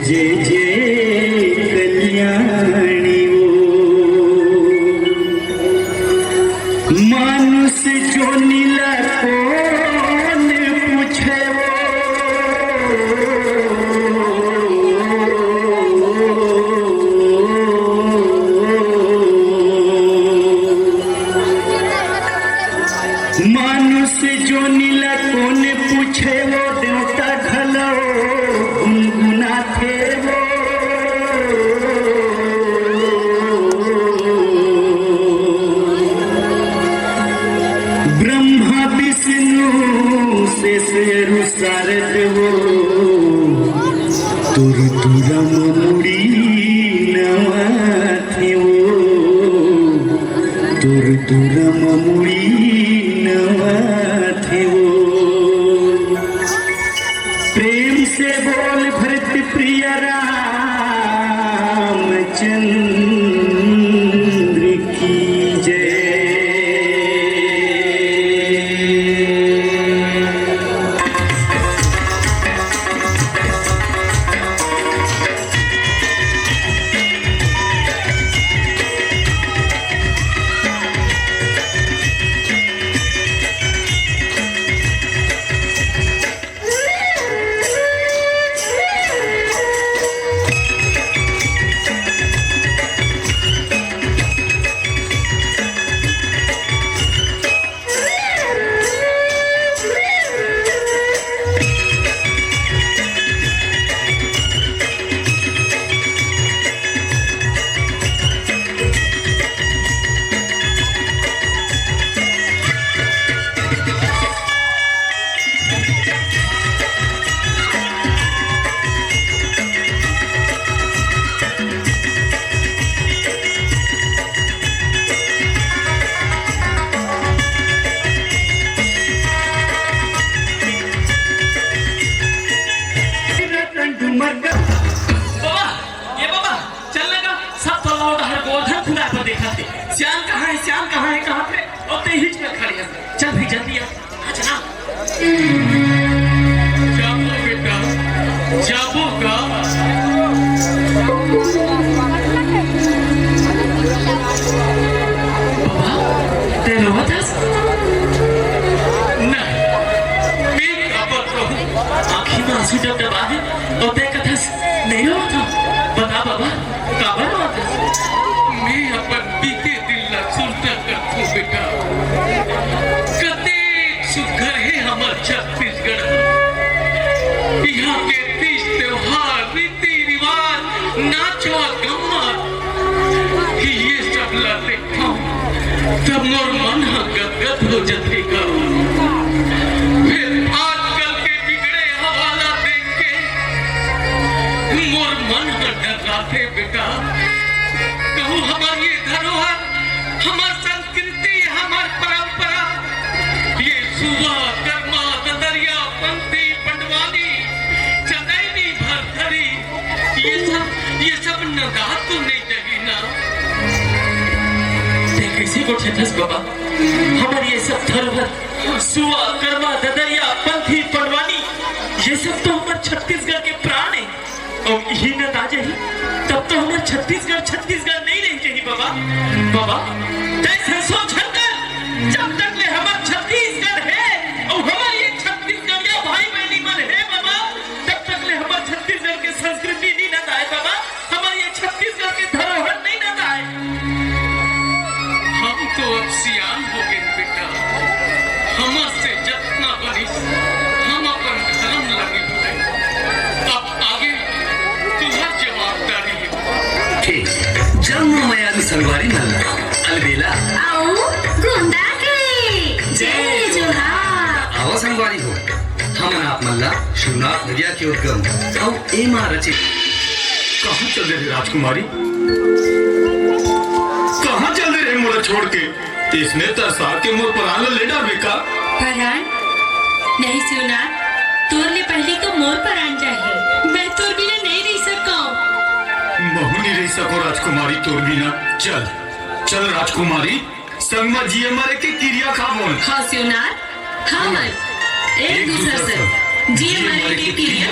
जय जय कल्याणी वो मानुष जो नीला कौन पूछे मानुष जो नीला कौन पूछे वो देवता ढलो गुनगुना थे वो ब्रह्मा विष्णु से शारद वो तुर तुरम मुड़ी नवा थे वो तुर तुरम मुड़ी नवा थे वो प्रेम से बोल भरत प्रिय रामचंद्र की जय। श्याम कहाँ है? श्याम कहाँ है? कहाँ पे? और ते हिच में खड़ी है। चल भाई जल्दी आ। चला। जाबो बेटा, जाबो का। बाबा, ते रोवत हस? नहीं, मैं काबत रहूं। आँखी में आंसू जब दबा है, और ते कथस नहीं रोवत था। बता बाबा, काबर रोवत हस? मैं अपन बीते बेटा कते सुघर है हमार छत्तीसगढ़। यहाँ के तीज त्योहार रीति रिवाज नाचो गम्मत ये सब ला देखा तब मोर मन गदगद हो जाएगा। फिर आजकल के बिगड़े हवाला देख के मोर मन डराते बेटा। कहूँ हमारी ये धरोहर हमार संस्कृति हमार परंपरा ये सुबह कर्मा ददरिया पंथी पंडवानी चदैनी भरथरी ये सब नगा तो नहीं देगी ना। किसी को छठस बाबा हमारी ये सब धरोहर सुबह कर्मा ददरिया पंथी पंडवानी ये सब तो हमारे छत्तीसगढ़ के प्राण है। और यही न ताजे ही तब तो हमारे छत्तीसगढ़ नहीं रही चाहिए बाबा। बाबा जब तक ले हमारा छत्तीसगढ़ है और हमारे ये छत्तीसगढ़िया भाई बहनी मन है बाबा तब तक ले हमारे छत्तीसगढ़ के संस्कृति नहीं न आए बाबा। हमारे ये छत्तीसगढ़ के धरोहर नहीं न आए। हम तो अब सियान हो गए बेटा। हमसे जितना बनी हम अपन धर्म लगे हुए। अब आगे तुम्हारी जवाबदारी है। ठीक जन्म मयाली संगवारी नल्ला अलबेला आओ गुंडा के जय जोहार। आओ संगवारी हो हम आप मल्ला शिवनाथ नदिया के उद्गम आओ ए मां रचे। कहाँ चल रहे राजकुमारी? कहाँ चल रहे मोला छोड़ के? इसने तरसा के मोर परान ले डाले का? परान नहीं सुना तोरले पहले तो मोर परान चाहिए। मैं तोर बिना नहीं रह सको। महू नहीं रह सको राजकुमारी तोर बिना। चल चल राजकुमारी संग में जिये मरे के क्रिया खा बोल। हाँ शिवनाथ हाँ मन एक दूसरे से जिये मरे की क्रिया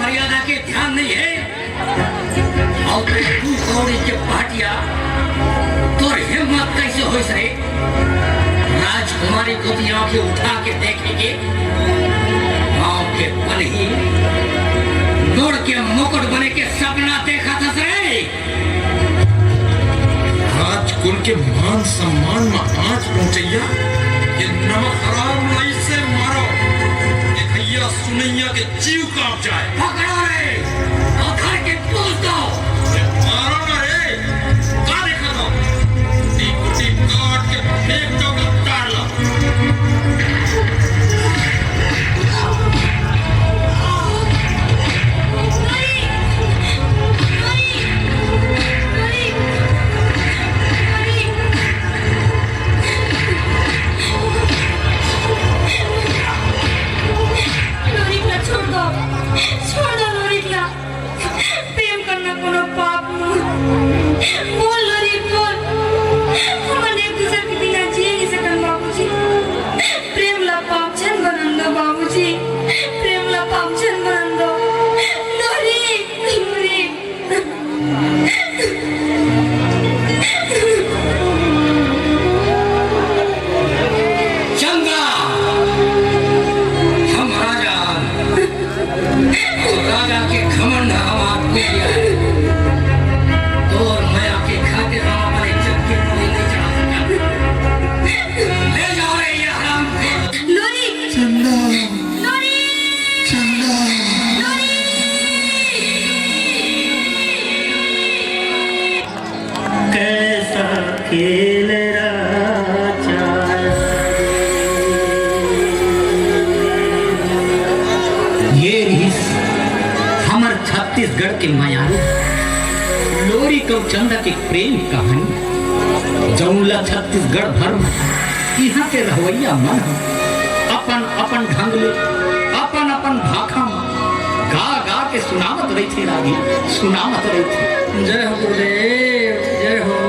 मर्यादा के ध्यान नहीं है और तू कौड़ी के पाटिया तोर हिम्मत कैसे हो रे राजकुमारी को भी आंखें उठा के देखेंगे गाँव के पनही दौड़ के मुकुट बने के सपना देखा था रे राजकुल के मान सम्मान में आंच पहुंचैया ये नमक हराम नहीं से मारो ये भैया सुनैया के जीव कांप जाए पकड़ो रे और घर के पूछ दो मारो ना रे का देखा दो टी काट के फेंक दो के ताड़ लो प्रेम करना कोनो पाप नहीं बोल लोरी बोल हम एक दूसरे के बिना जी नहीं सकन बाबूजी प्रेम ला पाप जन बनन दो बाबूजी प्रेम ला पाप जन बनन दो लोरी लोरी चंद्रा हम राजा के घमंड हमार दिया है तो माया के खातिर हम हमारे जग के कोई नहीं चढ़ा सकता ले जाओ रे ये हराम लोरी चंदा लोरी चंदा लोरी कैसा खेल राजा ये रिस हमर छत्तीसगढ़ के मायारू लोरी कौ चंदा के प्रेम कहानी जौला छत्तीसगढ़ भर में यहाँ के रवैया मन अपन अपन ढंग ले अपन अपन भाखा में गा गा के सुनावत रही थी रागी सुनावत रही थी जय हो गुरुदेव जय हो